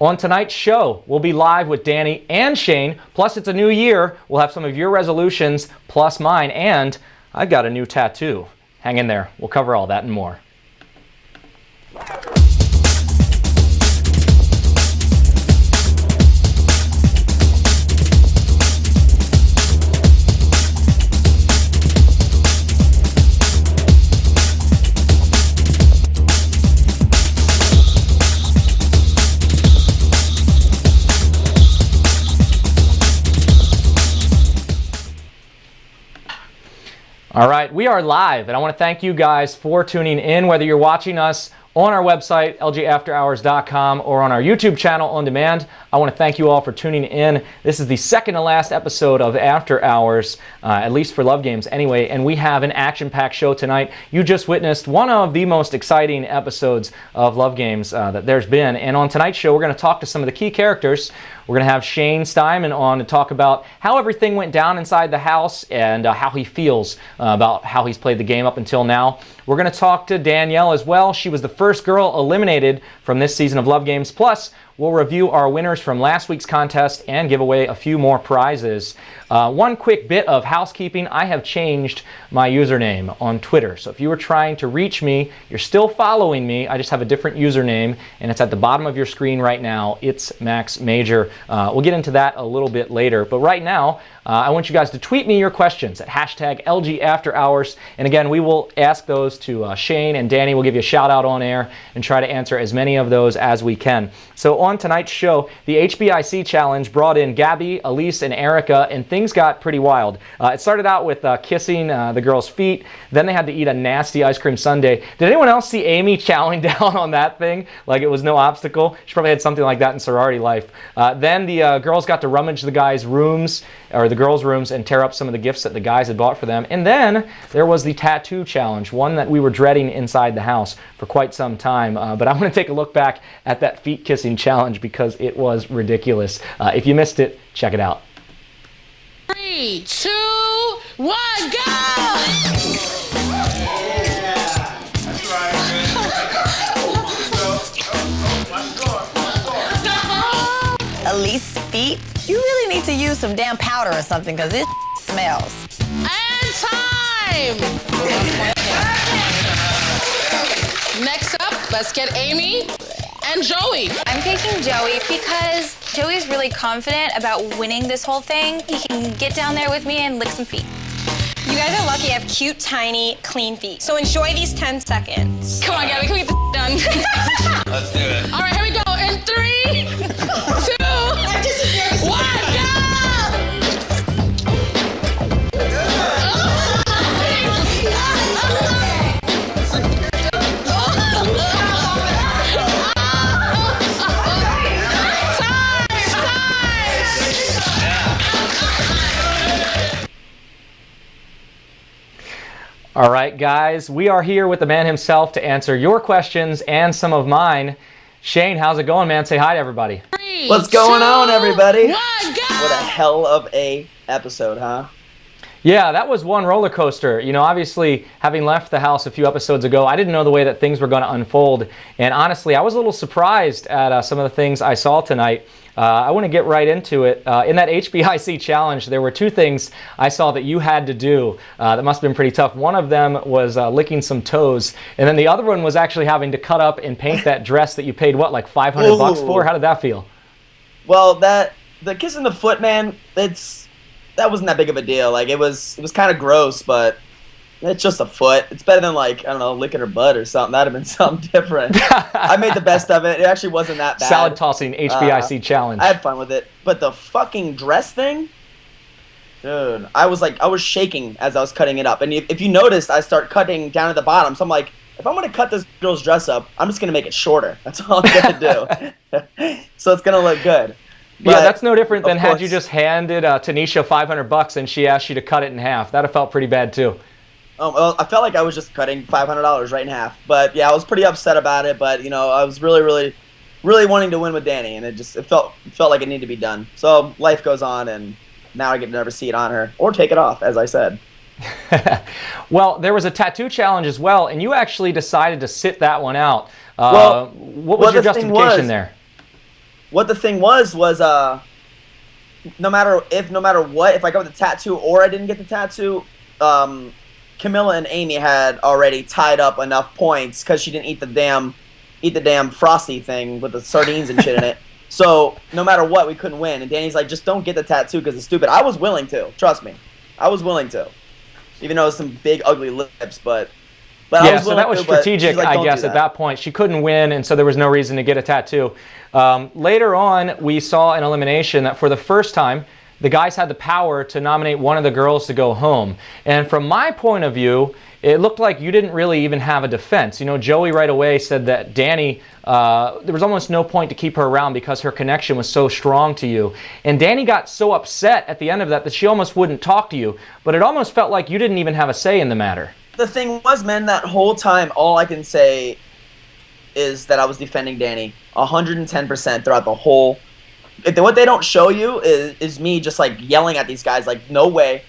On tonight's show, we'll be live with Dani and Shane. Plus, it's a new year. We'll have some of your resolutions, plus mine, and I've got a new tattoo. Hang in there. We'll cover all that and more. All right, we are live, and I want to thank you guys for tuning in, whether you're watching us on our website, LGAfterHours.com, or on our YouTube channel on demand. I want to thank you all for tuning in. This is the second to last episode of After Hours, at least for Love Games anyway, and we have an action-packed show tonight. You just witnessed one of the most exciting episodes of Love Games that there's been, and on tonight's show, we're going to talk to some of the key characters. We're going to have Shane Steinman on to talk about how everything went down inside the house and how he feels about how he's played the game up until now. We're going to talk to Danielle as well. She was the first girl eliminated from this season of Love Games. Plus, we'll review our winners from last week's contest and give away a few more prizes. One quick bit of housekeeping. I have changed my username on Twitter. So if you were trying to reach me, you're still following me. I just have a different username, and it's at the bottom of your screen right now. It's Max Major. We'll get into that a little bit later. But right now, I want you guys to tweet me your questions at hashtag LGAfterHours. And again, we will ask those to Shane and Dani. We'll give you a shout out on air and try to answer as many of those as we can. So on tonight's show, the HBIC challenge brought in Gabby, Elise, and Erica, and things got pretty wild. It started out with kissing the girls' feet. Then they had to eat a nasty ice cream sundae. Did anyone else see Amy chowing down on that thing like it was no obstacle? She probably had something like that in sorority life. Then the girls got to rummage the guys' rooms, or the girls' rooms, and tear up some of the gifts that the guys had bought for them. And then there was the tattoo challenge, one that we were dreading inside the house for quite some time. But I'm going to take a look back at that feet kissing challenge because it was ridiculous. If you missed it, check it out. 3, 2, 1, go! Elise feet? You really need to use some damn powder or something because this smells. And time! Next up, let's get Amy and Joey. I'm picking Joey because Joey's really confident about winning this whole thing. He can get down there with me and lick some feet. You guys are lucky I have cute, tiny, clean feet. So enjoy these 10 seconds. Come on, Gabby, can we get this done? Let's do it. All right, here we go. In 3, 2, 1, go! All right, guys, we are here with the man himself to answer your questions and some of mine. Shane, how's it going, man? Say hi to everybody. 3, What's going on, everybody? 1, go! What a hell of a episode, huh? Yeah, that was one roller coaster. You know, obviously, having left the house a few episodes ago, I didn't know the way that things were going to unfold. And honestly, I was a little surprised at some of the things I saw tonight. I want to get right into it. In that HBIC challenge, there were two things I saw that you had to do that must have been pretty tough. One of them was licking some toes, and then the other one was actually having to cut up and paint that dress that you paid, what, like $500 for? How did that feel? Well, the kissing the foot, man, that wasn't that big of a deal. Like, it was kind of gross, but it's just a foot. It's better than, like, I don't know, licking her butt or something. That'd have been something different. I made the best of it. It actually wasn't that bad. Salad tossing HBIC challenge. I had fun with it. But the fucking dress thing, dude, I was shaking as I was cutting it up. And if you noticed, I start cutting down at the bottom. So I'm like, if I'm going to cut this girl's dress up, I'm just going to make it shorter. That's all I'm going to do. So it's going to look good. But, yeah, that's no different than had you just handed Tanisha $500 and she asked you to cut it in half. That'd have felt pretty bad too. Well, I felt like I was just cutting $500 right in half. But yeah, I was pretty upset about it. But you know, I was really, really, really wanting to win with Dani, and it felt like it needed to be done. So life goes on, and now I get to never see it on her or take it off, as I said. Well, there was a tattoo challenge as well, and you actually decided to sit that one out. What was your justification there? what the thing was no matter what, if I got the tattoo or I didn't get the tattoo, Camilla and Amy had already tied up enough points because she didn't eat the damn frosty thing with the sardines and shit in it. So no matter what, we couldn't win. And Danny's like, just don't get the tattoo because it's stupid. I was willing to. Trust me, I was willing to, even though it was some big ugly lips, but. Yeah, so that was strategic, like, I guess, at that point. She couldn't win, and so there was no reason to get a tattoo. Later on, we saw an elimination that for the first time, the guys had the power to nominate one of the girls to go home. And from my point of view, it looked like you didn't really even have a defense. You know, Joey right away said that Dani, there was almost no point to keep her around because her connection was so strong to you. And Dani got so upset at the end of that she almost wouldn't talk to you. But it almost felt like you didn't even have a say in the matter. The thing was, man, that whole time, all I can say is that I was defending Dani 110% throughout the whole. What they don't show you is me just like yelling at these guys, like, no way,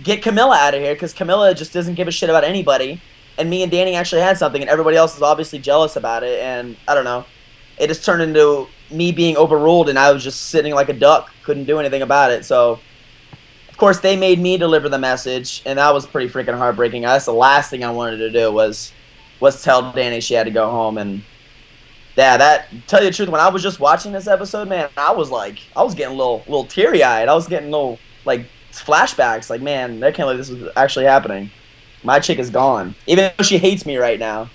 get Camilla out of here, because Camilla just doesn't give a shit about anybody. And me and Dani actually had something, and everybody else is obviously jealous about it. And I don't know, it just turned into me being overruled, and I was just sitting like a duck, couldn't do anything about it. So. Of course, they made me deliver the message, and that was pretty freaking heartbreaking. That's the last thing I wanted to do was tell Dani she had to go home. And yeah, tell you the truth, when I was just watching this episode, man, I was getting a little teary-eyed. I was getting little like flashbacks. Like, man, I can't believe this was actually happening. My chick is gone, even though she hates me right now.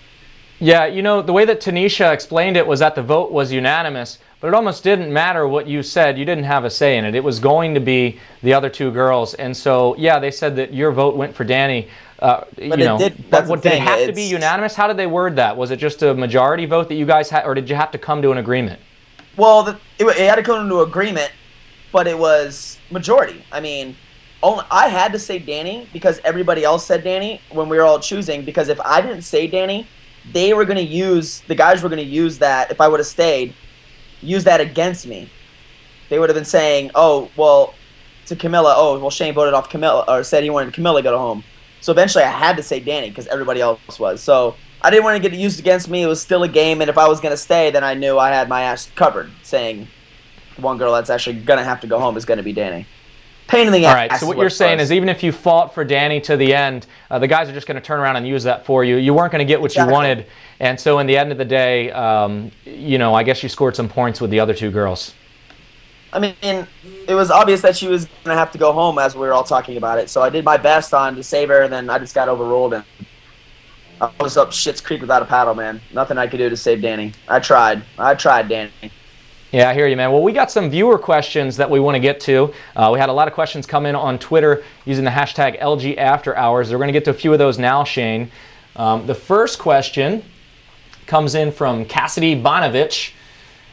Yeah, you know, the way that Tanisha explained it was that the vote was unanimous, but it almost didn't matter what you said. You didn't have a say in it. It was going to be the other two girls. And so, yeah, they said that your vote went for Dani. But it have to be unanimous? How did they word that? Was it just a majority vote that you guys had, or did you have to come to an agreement? Well, it had to come to an agreement, but it was majority. I mean, I had to say Dani because everybody else said Dani when we were all choosing, because if I didn't say Dani, the guys were going to use that, if I would have stayed, use that against me. They would have been saying, oh, well, to Camilla, oh, well, Shane voted off Camilla, or said he wanted Camilla to go home. So eventually I had to say Dani because everybody else was. So I didn't want to get it used against me. It was still a game, and if I was going to stay, then I knew I had my ass covered, saying the one girl that's actually going to have to go home is going to be Dani. Pain in the ass. All right, so what you're saying is even if you fought for Dani to the end, the guys are just going to turn around and use that for you. You weren't going to get what you wanted, and so in the end of the day, you know, I guess you scored some points with the other two girls. I mean, it was obvious that she was going to have to go home as we were all talking about it, so I did my best to save her, and then I just got overruled, and I was up shit's creek without a paddle, man. Nothing I could do to save Dani. I tried, Dani. Yeah, I hear you, man. Well, we got some viewer questions that we want to get to. We had a lot of questions come in on Twitter using the hashtag LGAfterHours. We're going to get to a few of those now, Shane. The first question comes in from Cassidy Bonovich.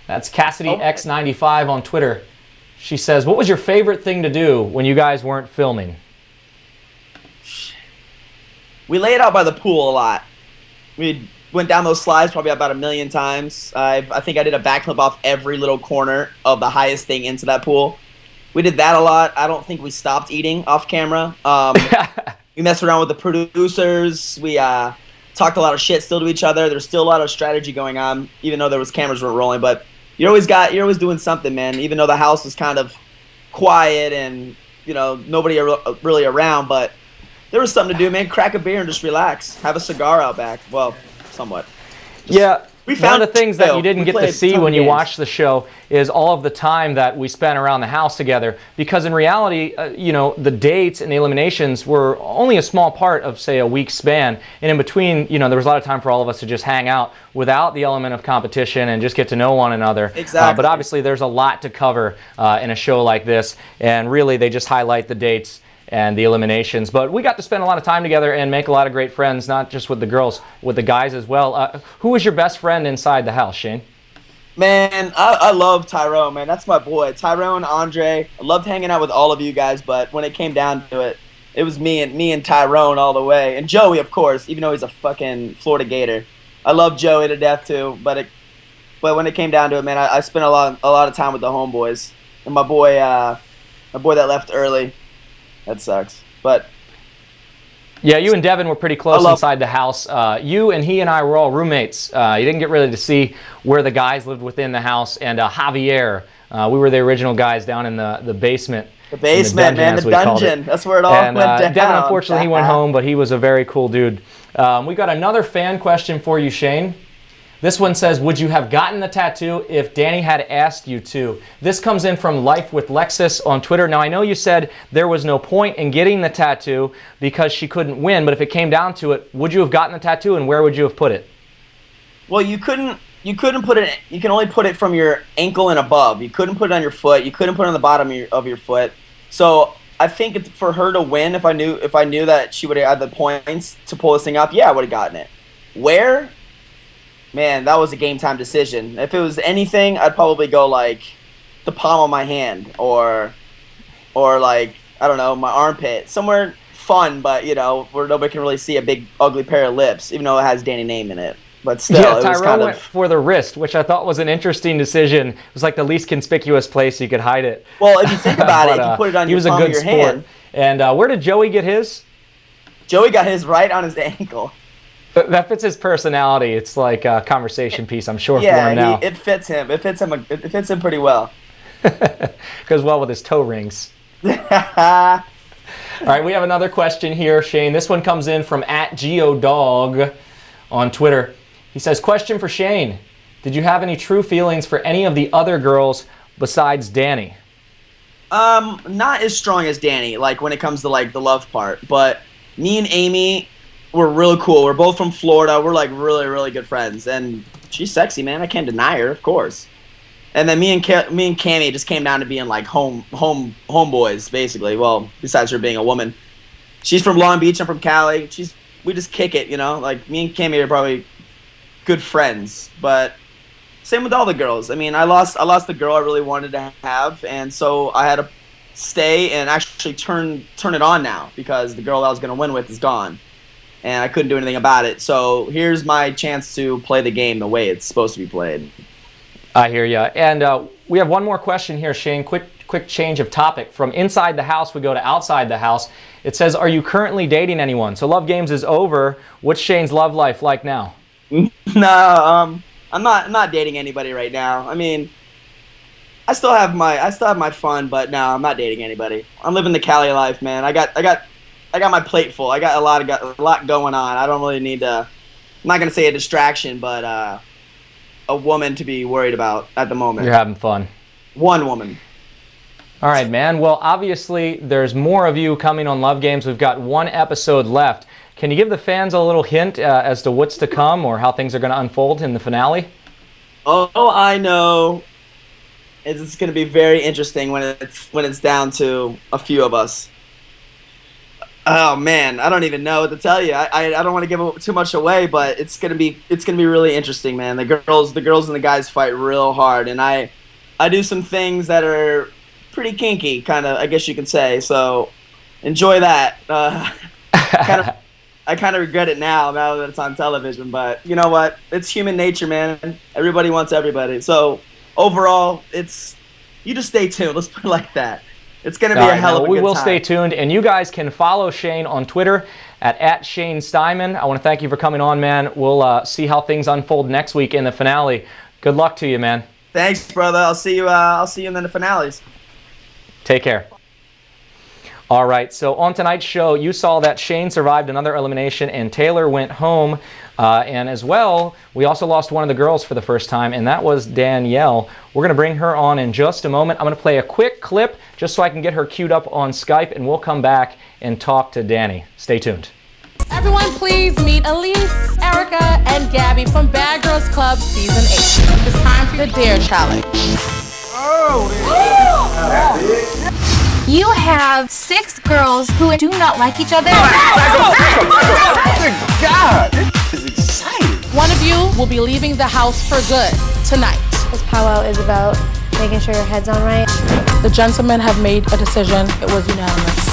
That's Cassidy X95 on Twitter. She says, what was your favorite thing to do when you guys weren't filming? We laid out by the pool a lot. We went down those slides probably about 1 million times. I think I did a backflip off every little corner of the highest thing into that pool. We did that a lot. I don't think we stopped eating off camera. We messed around with the producers. We talked a lot of shit still to each other. There's still a lot of strategy going on, even though there was cameras weren't rolling. But you're always doing something, man. Even though the house was kind of quiet and nobody really around, but there was something to do, man. Crack a beer and just relax. Have a cigar out back. Well, somewhat. One of the things that you didn't get to see when you watched the show is all of the time that we spent around the house together, because in reality, the dates and the eliminations were only a small part of, say, a week span, and in between, there was a lot of time for all of us to just hang out without the element of competition and just get to know one another. Exactly. But obviously, there's a lot to cover in a show like this, and really, they just highlight the dates and the eliminations. But we got to spend a lot of time together and make a lot of great friends, not just with the girls, with the guys as well. Who was your best friend inside the house, Shane? Man, I love Tyrone, man. That's my boy. Tyrone, Andre. I loved hanging out with all of you guys, but when it came down to it, it was me and Tyrone all the way. And Joey, of course, even though he's a fucking Florida Gator. I love Joey to death too, but when it came down to it, man, I spent a lot of time with the homeboys. And my boy that left early. That sucks. But Yeah, you and Devin were pretty close love- inside the house. You and he and I were all roommates. You didn't get really to see where the guys lived within the house. And Javier, we were the original guys down in the basement. The basement, man, the dungeon. That's where it all went down. Devin, unfortunately, he went home, but he was a very cool dude. We got another fan question for you, Shane. This one says, would you have gotten the tattoo if Dani had asked you to? This comes in from Life with Lexus on Twitter. Now, I know you said there was no point in getting the tattoo because she couldn't win, but if it came down to it, would you have gotten the tattoo, and where would you have put it? Well, you couldn't put it. You can only put it from your ankle and above. You couldn't put it on your foot. You couldn't put it on the bottom of your foot. So I think for her to win, if I knew that she would have had the points to pull this thing off, yeah, I would have gotten it. Where? Man, that was a game time decision. If it was anything, I'd probably go like the palm of my hand or like, I don't know, my armpit. Somewhere fun, but where nobody can really see a big ugly pair of lips, even though it has Dani name in it. But still, yeah, it was Tyrell went for the wrist, which I thought was an interesting decision. It was like the least conspicuous place you could hide it. Well, if you think about it, if you put it on your palm of your hand. And where did Joey get his? Joey got his right on his ankle. That fits his personality. It's like a conversation piece, I'm sure, for him now. Yeah, it fits him. It fits him pretty well. Goes well with his toe rings. All right, we have another question here, Shane. This one comes in from @GeoDog on Twitter. He says, question for Shane. Did you have any true feelings for any of the other girls besides Dani? Not as strong as Dani, like when it comes to like the love part. But me and Amy were really cool. We're both from Florida. We're like really, really good friends. And she's sexy, man. I can't deny her, of course. And then me and Cammy just came down to being like homeboys, basically. Well, besides her being a woman. She's from Long Beach. I'm from Cali. We just kick it, Like me and Cammy are probably good friends. But same with all the girls. I mean, I lost the girl I really wanted to have, and so I had to stay and actually turn it on now because the girl I was going to win with is gone. And I couldn't do anything about it. So here's my chance to play the game the way it's supposed to be played. I hear you. And we have one more question here, Shane. Quick change of topic. From inside the house, we go to outside the house. It says, are you currently dating anyone? So Love Games is over. What's Shane's love life like now? No, I'm not dating anybody right now. I mean, I still have my fun, but no, I'm not dating anybody. I'm living the Cali life, man. I got my plate full. I got a lot going on. I don't really need I'm not gonna say a distraction, but a woman to be worried about at the moment. You're having fun. One woman. All right, man. Well, obviously, there's more of you coming on Love Games. We've got one episode left. Can you give the fans a little hint as to what's to come or how things are going to unfold in the finale? Oh, I know. It's going to be very interesting when it's down to a few of us. Oh man, I don't even know what to tell you. I don't want to give too much away, but it's gonna be really interesting, man. The girls and the guys fight real hard, and I do some things that are pretty kinky, kind of, I guess you can say. So enjoy that. I kind of regret it now that it's on television, but you know what? It's human nature, man. Everybody wants everybody. So overall, you just stay tuned. Let's put it like that. It's going to be a hell of a good time. We will stay tuned, and you guys can follow Shane on Twitter at Shane Steinman. I want to thank you for coming on, man. We'll see how things unfold next week in the finale. Good luck to you, man. Thanks, brother. I'll see you in the finales. Take care. All right, so on tonight's show, you saw that Shane survived another elimination and Taylor went home. And as well, we also lost one of the girls for the first time, and that was Danielle. We're going to bring her on in just a moment. I'm going to play a quick clip just so I can get her queued up on Skype, and we'll come back and talk to Dani. Stay tuned. Everyone please meet Elise, Erica, and Gabby from Bad Girls Club Season 8. It's time for the Dare Challenge. You have 6 girls who do not like each other. God, this is exciting. One of you will be leaving the house for good tonight. This powwow is about making sure your head's on right. The gentlemen have made a decision. It was unanimous.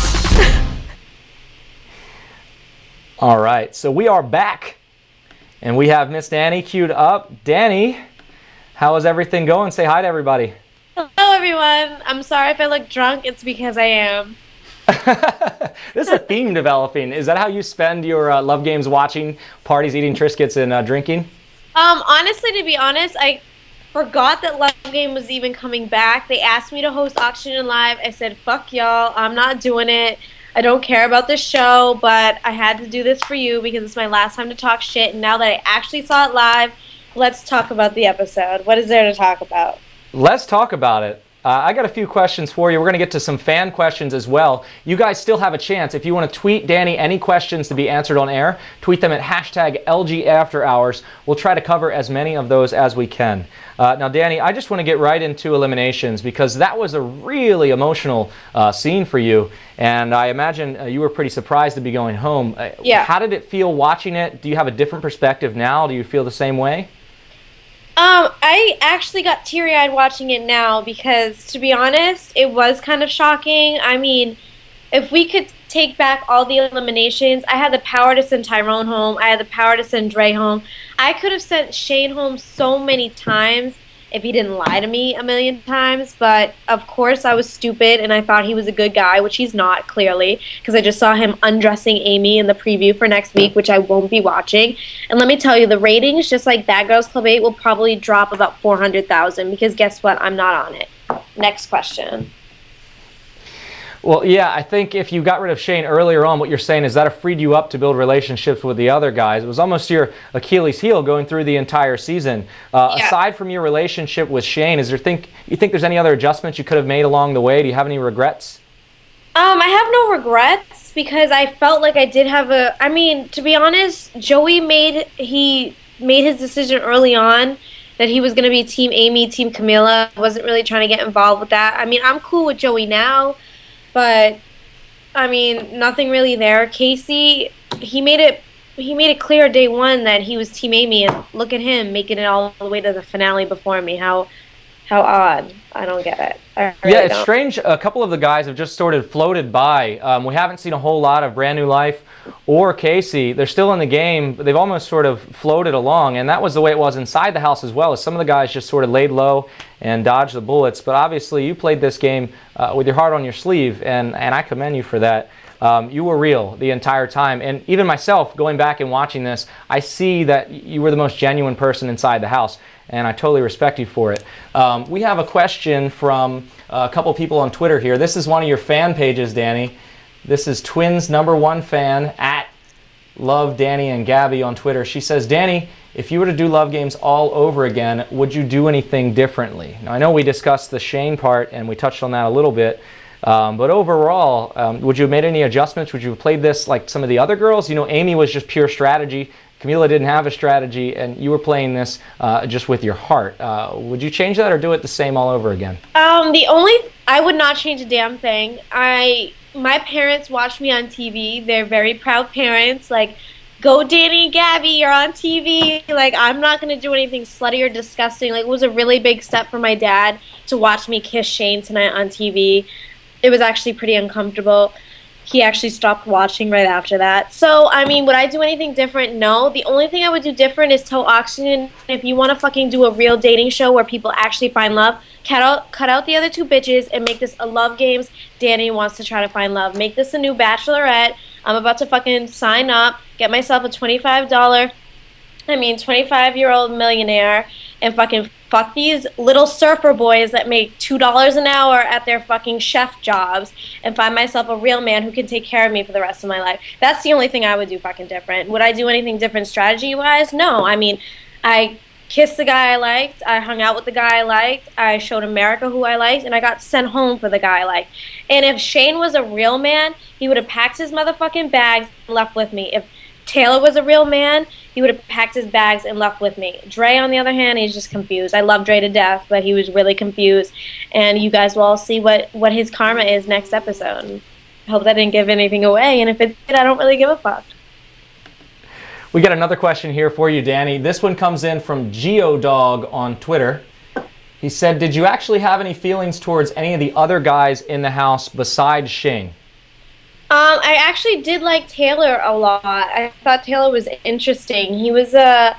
All right, so we are back, and we have Miss Dani queued up. Dani, how is everything going? Say hi to everybody. Hello, everyone. I'm sorry if I look drunk. It's because I am. This is a theme developing. Is that how you spend your love games, watching parties, eating Triscuits, and drinking? Honestly, to be honest, I forgot that Love Game was even coming back. They asked me to host Oxygen Live. I said, fuck y'all, I'm not doing it. I don't care about this show, but I had to do this for you because it's my last time to talk shit. And now that I actually saw it live, let's talk about the episode. What is there to talk about? Let's talk about it. I got a few questions for you. We're going to get to some fan questions as well. You guys still have a chance. If you want to tweet Dani any questions to be answered on air, tweet them at hashtag LGAfterHours. We'll try to cover as many of those as we can. Now, Dani, I just want to get right into eliminations because that was a really emotional scene for you. And I imagine you were pretty surprised to be going home. Yeah. How did it feel watching it? Do you have a different perspective now? Do you feel the same way? I actually got teary-eyed watching it now because, to be honest, it was kind of shocking. I mean, if we could take back all the eliminations, I had the power to send Tyrone home. I had the power to send Dre home. I could have sent Shane home so many times if he didn't lie to me a million times. But, of course, I was stupid and I thought he was a good guy, which he's not, clearly, because I just saw him undressing Amy in the preview for next week, which I won't be watching. And let me tell you, the ratings, just like Bad Girls Club 8, will probably drop about 400,000 because guess what? I'm not on it. Next question. Well, yeah, I think if you got rid of Shane earlier on, what you're saying is that it freed you up to build relationships with the other guys. It was almost your Achilles heel going through the entire season. Yeah. Aside from your relationship with Shane, you think there's any other adjustments you could have made along the way? Do you have any regrets? I have no regrets because I felt like I did have I mean, to be honest, Joey made his decision early on that he was going to be Team Amy, Team Camila. I wasn't really trying to get involved with that. I mean, I'm cool with Joey now. But, I mean, nothing really there. Casey, he made it clear day one that he was Team Amy, and look at him making it all the way to the finale before me. How odd. I don't get it. I really It's don't. strange. A couple of the guys have just sort of floated by. We haven't seen a whole lot of Brand New Life or Casey. They're still in the game, but they've almost sort of floated along, and that was the way it was inside the house as well, as some of the guys just sort of laid low and dodged the bullets. But obviously you played this game with your heart on your sleeve, and I commend you for that. You were real the entire time. And even myself, going back and watching this, I see that you were the most genuine person inside the house, and I totally respect you for it. We have a question from a couple people on Twitter here. This is one of your fan pages, Dani. This is Twins #1 fan at Love Dani and Gabby on Twitter. She says, Dani, if you were to do Love Games all over again, would you do anything differently? Now, I know we discussed the Shane part, and we touched on that a little bit. But overall, would you have made any adjustments? Would you have played this like some of the other girls? You know, Amy was just pure strategy. Camila didn't have a strategy, and you were playing this just with your heart. Would you change that or do it the same all over again? I would not change a damn thing. My parents watch me on TV. They're very proud parents. Like, go Dani and Gabby, you're on TV. Like, I'm not going to do anything slutty or disgusting. Like, it was a really big step for my dad to watch me kiss Shane tonight on TV. It was actually pretty uncomfortable. He actually stopped watching right after that. So, I mean, would I do anything different? No. The only thing I would do different is tell Oxygen, if you want to fucking do a real dating show where people actually find love, cut out the other two bitches and make this a Love Games. Dani wants to try to find love. Make this a new Bachelorette. I'm about to fucking sign up, get myself a $25-year-old millionaire, and fucking fuck these little surfer boys that make $2 an hour at their fucking chef jobs, and find myself a real man who can take care of me for the rest of my life. That's the only thing I would do fucking different. Would I do anything different strategy-wise? No. I mean, I kissed the guy I liked, I hung out with the guy I liked, I showed America who I liked, and I got sent home for the guy I liked. And if Shane was a real man, he would have packed his motherfucking bags and left with me. If Taylor was a real man, he would have packed his bags and left with me. Dre, on the other hand, he's just confused. I love Dre to death, but he was really confused. And you guys will all see what his karma is next episode. I hope that didn't give anything away, and if it did, I don't really give a fuck. We got another question here for you, Dani. This one comes in from Geodog on Twitter. He said, did you actually have any feelings towards any of the other guys in the house besides Shane? I actually did like Taylor a lot. I thought Taylor was interesting. He was a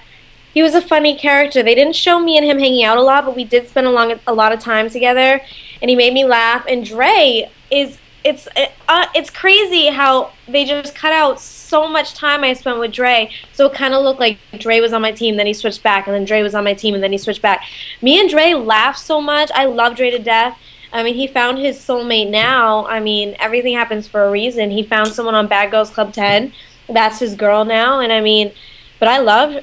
funny character. They didn't show me and him hanging out a lot, but we did spend a lot of time together, and he made me laugh. And Dre is it's crazy how they just cut out so much time I spent with Dre. So it kind of looked like Dre was on my team, then he switched back, and then Dre was on my team, and then he switched back. Me and Dre laugh so much. I love Dre to death. I mean, he found his soulmate now. I mean, everything happens for a reason. He found someone on Bad Girls Club 10. That's his girl now. And I mean, but I love,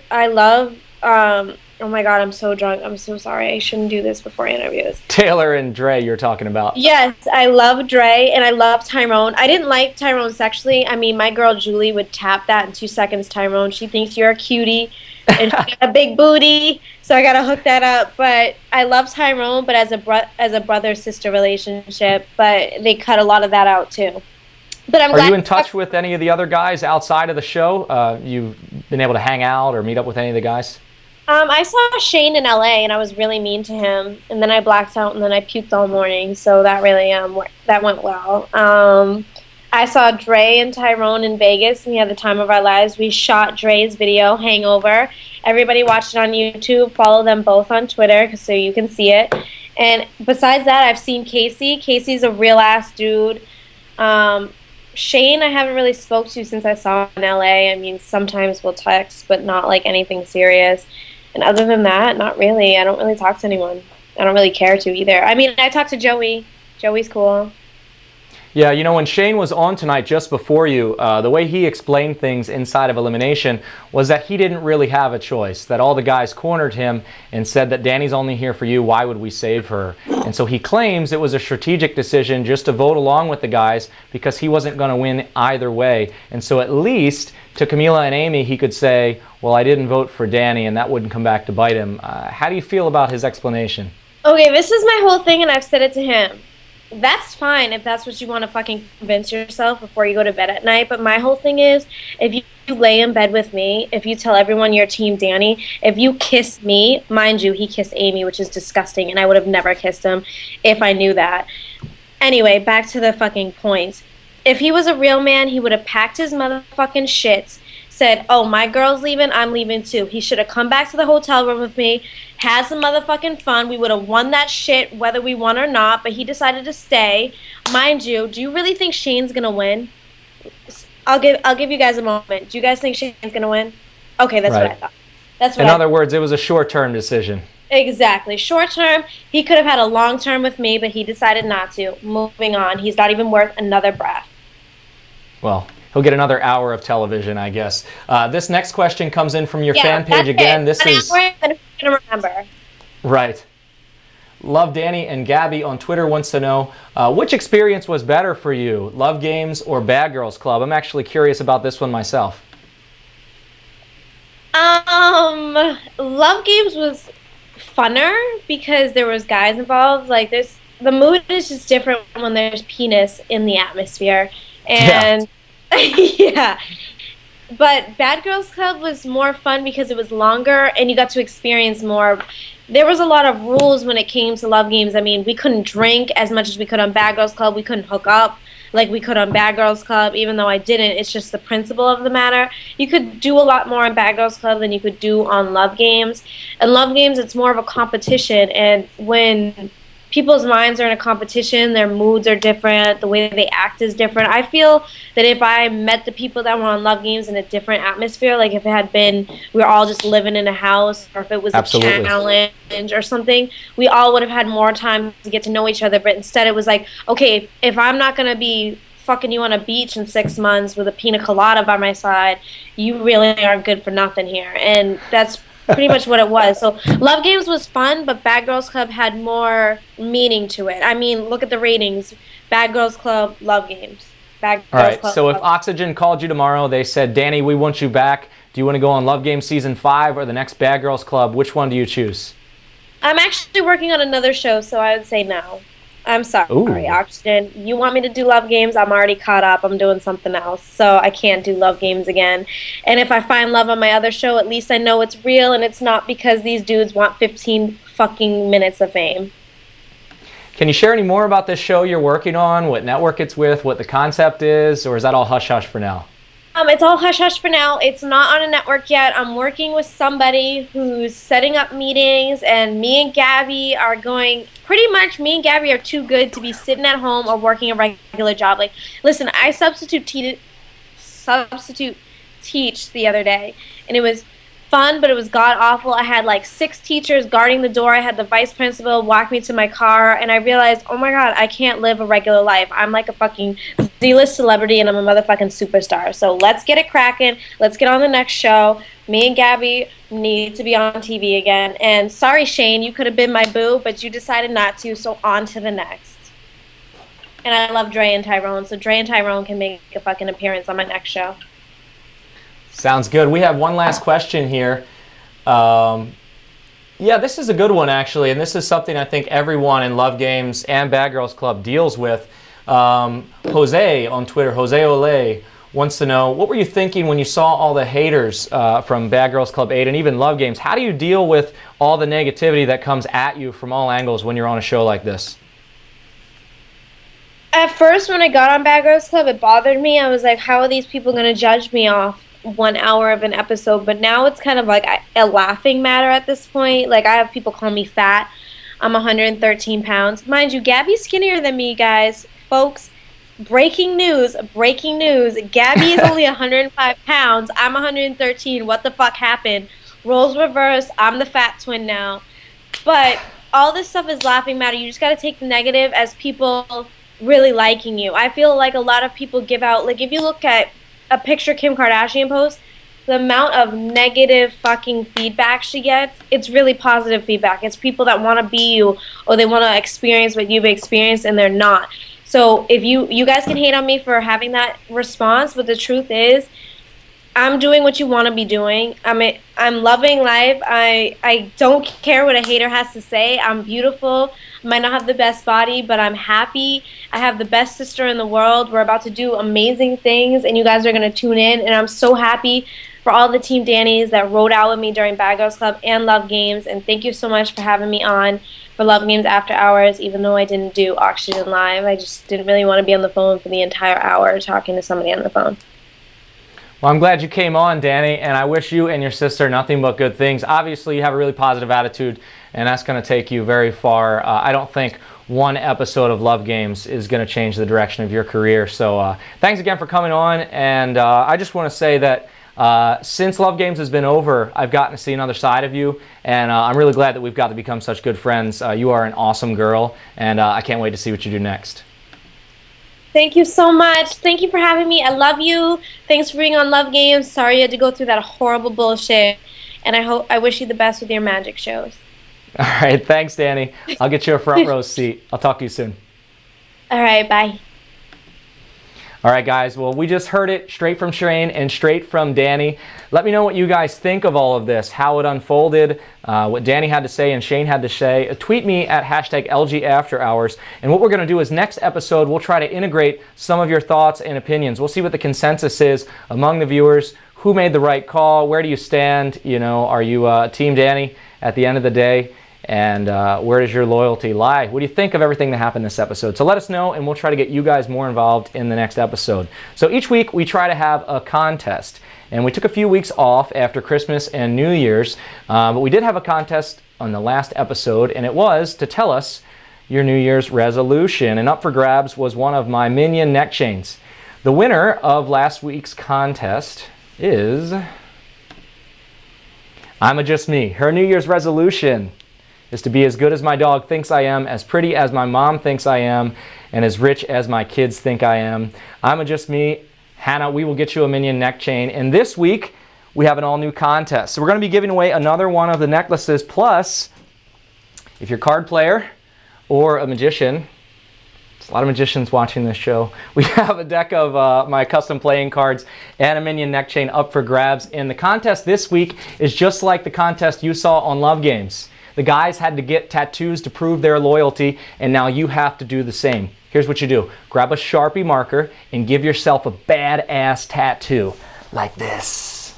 oh my God, I'm so drunk. I'm so sorry. I shouldn't do this before interviews. Taylor and Dre you're talking about. Yes, I love Dre and I love Tyrone. I didn't like Tyrone sexually. I mean, my girl Julie would tap that in 2 seconds, Tyrone. She thinks you're a cutie and she got a big booty, so I got to hook that up. But I love Tyrone, but as a brother-sister relationship, but they cut a lot of that out too. But I'm glad. Are you in touch with any of the other guys outside of the show? You've been able to hang out or meet up with any of the guys? I saw Shane in LA and I was really mean to him, and then I blacked out and then I puked all morning, so that really that went well. I saw Dre and Tyrone in Vegas and we had the time of our lives. We shot Dre's video, Hangover. Everybody watched it on YouTube. Follow them both on Twitter so you can see it. And besides that, I've seen Casey. Casey's a real ass dude. Shane I haven't really spoke to since I saw him in LA. I mean, sometimes we'll text, but not like anything serious. And other than that, not really. I don't really talk to anyone. I don't really care to either. I mean, I talk to Joey. Joey's cool. Yeah, you know, when Shane was on tonight just before you, the way he explained things inside of Elimination was that he didn't really have a choice, that all the guys cornered him and said that Dani's only here for you, why would we save her? And so he claims it was a strategic decision just to vote along with the guys because he wasn't going to win either way. And so at least to Camila and Amy, he could say, well, I didn't vote for Dani, and that wouldn't come back to bite him. How do you feel about his explanation? Okay, this is my whole thing, and I've said it to him. That's fine if that's what you want to fucking convince yourself before you go to bed at night. But my whole thing is, if you lay in bed with me, if you tell everyone you're Team Dani, if you kiss me, mind you, he kissed Amy, which is disgusting, and I would have never kissed him if I knew that. Anyway, back to the fucking point. If he was a real man, he would have packed his motherfucking shit, said, oh, my girl's leaving, I'm leaving too. He should have come back to the hotel room with me, had some motherfucking fun. We would have won that shit whether we won or not, but he decided to stay. Mind you, do you really think Shane's going to win? I'll give you guys a moment. Do you guys think Shane's going to win? Okay, that's right. What I thought. That's what In other words, it was a short-term decision. Exactly. Short term, he could have had a long term with me, but he decided not to. Moving on. He's not even worth another breath. Well, he'll get another hour of television, I guess. This next question comes in from your fan page again. This is an hour, then who's gonna remember? Right. Love Dani and Gabby on Twitter wants to know which experience was better for you, Love Games or Bad Girls Club? I'm actually curious about this one myself. Love Games was funner because there was guys involved. Like the mood is just different when there's penis in the atmosphere. And yeah. But Bad Girls Club was more fun because it was longer and you got to experience more. There was a lot of rules when it came to Love Games. I mean, we couldn't drink as much as we could on Bad Girls Club. We couldn't hook up like we could on Bad Girls Club, even though I didn't. It's just the principle of the matter. You could do a lot more on Bad Girls Club than you could do on Love Games. And Love Games, it's more of a competition. And when people's minds are in a competition, their moods are different, the way they act is different. I feel that if I met the people that were on Love Games in a different atmosphere, like if it had been, we were all just living in a house, or if it was Absolutely. a challenge or something, we all would have had more time to get to know each other. But instead it was like, okay, if I'm not going to be fucking you on a beach in 6 months with a pina colada by my side, you really aren't good for nothing here. And that's pretty much what it was. So Love Games was fun, but Bad Girls Club had more meaning to it. I mean, look at the ratings. Bad Girls Club, Love Games. Bad All Girls right, Club, so if Love Oxygen called you tomorrow, they said, Dani, we want you back. Do you want to go on Love Games Season 5 or the next Bad Girls Club? Which one do you choose? I'm actually working on another show, so I would say no. I'm sorry, Ooh. Oxygen. You want me to do Love Games? I'm already caught up. I'm doing something else, so I can't do Love Games again. And if I find love on my other show, at least I know it's real and it's not because these dudes want 15 fucking minutes of fame. Can you share any more about this show you're working on, what network it's with, what the concept is, or is that all hush-hush for now? It's all hush hush for now. It's not on a network yet. I'm working with somebody who's setting up meetings, and me and Gabby are going. Pretty much, me and Gabby are too good to be sitting at home or working a regular job. Like, listen, I substitute teach the other day, and it was fun, but it was god awful. I had like 6 teachers guarding the door. I had the vice principal walk me to my car, and I realized, oh my god, I can't live a regular life. I'm like a fucking Z-list celebrity, and I'm a motherfucking superstar. So let's get it cracking. Let's get on the next show. Me and Gabby need to be on TV again. And sorry, Shane, you could have been my boo, but you decided not to, so on to the next. And I love Dre and Tyrone, so Dre and Tyrone can make a fucking appearance on my next show. Sounds good. We have one last question here. Yeah, this is a good one, actually, and this is something I think everyone in Love Games and Bad Girls Club deals with. Jose on Twitter, Jose Ole, wants to know, what were you thinking when you saw all the haters from Bad Girls Club 8 and even Love Games? How do you deal with all the negativity that comes at you from all angles when you're on a show like this? At first, when I got on Bad Girls Club, it bothered me. I was like, how are these people going to judge me off 1 hour of an episode? But now it's kind of like a laughing matter at this point. Like, I have people call me fat. I'm 113 pounds. Mind you, Gabby's skinnier than me, guys. Folks, breaking news. Gabby is only 105 pounds. I'm 113. What the fuck happened? Roles reverse. I'm the fat twin now. But all this stuff is laughing matter. You just got to take the negative as people really liking you. I feel like a lot of people give out, like, if you look at a picture Kim Kardashian posts, the amount of negative fucking feedback she gets, it's really positive feedback. It's people that want to be you, or they want to experience what you've experienced, and they're not. So if you guys can hate on me for having that response, but the truth is, I'm doing what you want to be doing. I'm loving life. I don't care what a hater has to say. I'm beautiful. I might not have the best body, but I'm happy. I have the best sister in the world. We're about to do amazing things, and you guys are going to tune in. And I'm so happy for all the Team Danis that rode out with me during Bad Girls Club and Love Games. And thank you so much for having me on for Love Games After Hours, even though I didn't do Oxygen Live. I just didn't really want to be on the phone for the entire hour talking to somebody on the phone. Well, I'm glad you came on, Dani, and I wish you and your sister nothing but good things. Obviously, you have a really positive attitude, and that's going to take you very far. I don't think one episode of Love Games is going to change the direction of your career. So thanks again for coming on, and I just want to say that since Love Games has been over, I've gotten to see another side of you, and I'm really glad that we've got to become such good friends. You are an awesome girl, and I can't wait to see what you do next. Thank you so much. Thank you for having me. I love you. Thanks for being on Love Games. Sorry you had to go through that horrible bullshit. And I wish you the best with your magic shows. All right. Thanks, Dani. I'll get you a front row seat. I'll talk to you soon. All right. Bye. All right, guys. Well, we just heard it straight from Shane and straight from Dani. Let me know what you guys think of all of this, how it unfolded, what Dani had to say and Shane had to say. Tweet me at #LGAfterHours. And what we're going to do is next episode, we'll try to integrate some of your thoughts and opinions. We'll see what the consensus is among the viewers. Who made the right call? Where do you stand? You know, are you Team Dani at the end of the day? And where does your loyalty lie? What do you think of everything that happened this episode? So let us know, and we'll try to get you guys more involved in the next episode. So each week we try to have a contest, and we took a few weeks off after Christmas and New Year's, but we did have a contest on the last episode, and it was to tell us your New Year's resolution. And up for grabs was one of my Minion neck chains. The winner of last week's contest is I'm Just Me. Her New Year's resolution is to be as good as my dog thinks I am, as pretty as my mom thinks I am, and as rich as my kids think I am. I'm Just Me. Hannah, we will get you a Minion neck chain. And this week, we have an all-new contest. So we're going to be giving away another one of the necklaces. Plus, if you're a card player or a magician, there's a lot of magicians watching this show, we have a deck of my custom playing cards and a Minion neck chain up for grabs. And the contest this week is just like the contest you saw on Love Games. The guys had to get tattoos to prove their loyalty, and now you have to do the same. Here's what you do. Grab a Sharpie marker and give yourself a badass tattoo like this.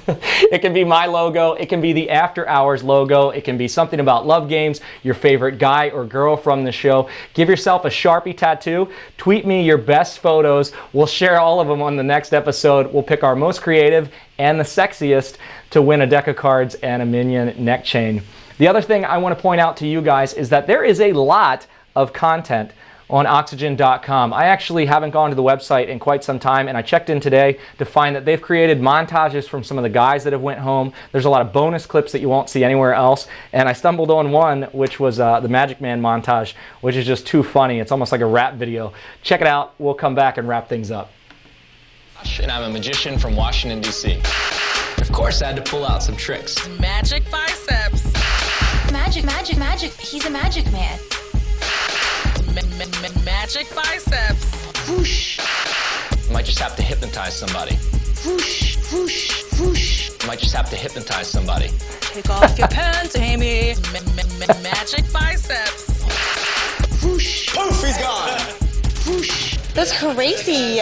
It can be my logo. It can be the After Hours logo. It can be something about love games, your favorite guy or girl from the show. Give yourself a Sharpie tattoo. Tweet me your best photos. We'll share all of them on the next episode. We'll pick our most creative and the sexiest to win a deck of cards and a Minion neck chain. The other thing I want to point out to you guys is that there is a lot of content on Oxygen.com. I actually haven't gone to the website in quite some time, and I checked in today to find that they've created montages from some of the guys that have went home. There's a lot of bonus clips that you won't see anywhere else, and I stumbled on one, which was the Magic Man montage, which is just too funny. It's almost like a rap video. Check it out. We'll come back and wrap things up. And I'm a magician from Washington, D.C. Of course, I had to pull out some tricks. Magic biceps. Magic. He's a magic man. Magic biceps. Whoosh. Might just have to hypnotize somebody. Whoosh, whoosh, whoosh. Might just have to hypnotize somebody. Take off your pants, Amy. Magic biceps. Whoosh. Poof, he's gone. Whoosh. That's crazy.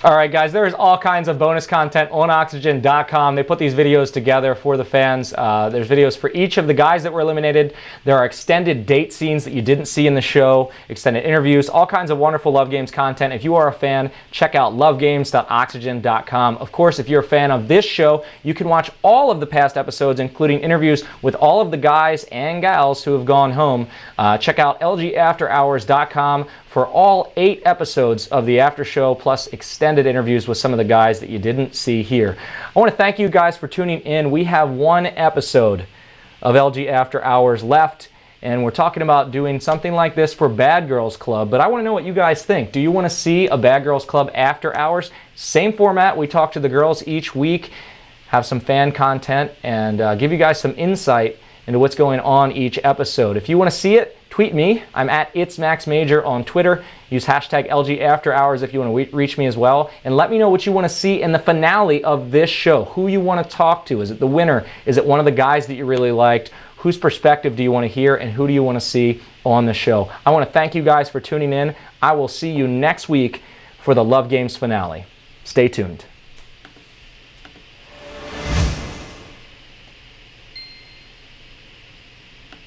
All right, guys, there's all kinds of bonus content on Oxygen.com. They put these videos together for the fans. There's videos for each of the guys that were eliminated. There are extended date scenes that you didn't see in the show, extended interviews, all kinds of wonderful Love Games content. If you are a fan, check out lovegames.oxygen.com. Of course, if you're a fan of this show, you can watch all of the past episodes, including interviews with all of the guys and gals who have gone home. Check out LGAfterHours.com for all 8 episodes of the after show, plus extended interviews with some of the guys that you didn't see here. I want to thank you guys for tuning in. We have 1 episode of LG After Hours left, and we're talking about doing something like this for Bad Girls Club, but I want to know what you guys think. Do you want to see a Bad Girls Club After Hours? Same format. We talk to the girls each week, have some fan content, and give you guys some insight into what's going on each episode. If you want to see it, tweet me. I'm at itsmaxmajor on Twitter. Use hashtag LGAfterHours if you want to reach me as well. And let me know what you want to see in the finale of this show. Who you want to talk to. Is it the winner? Is it one of the guys that you really liked? Whose perspective do you want to hear? And who do you want to see on the show? I want to thank you guys for tuning in. I will see you next week for the Love Games finale. Stay tuned.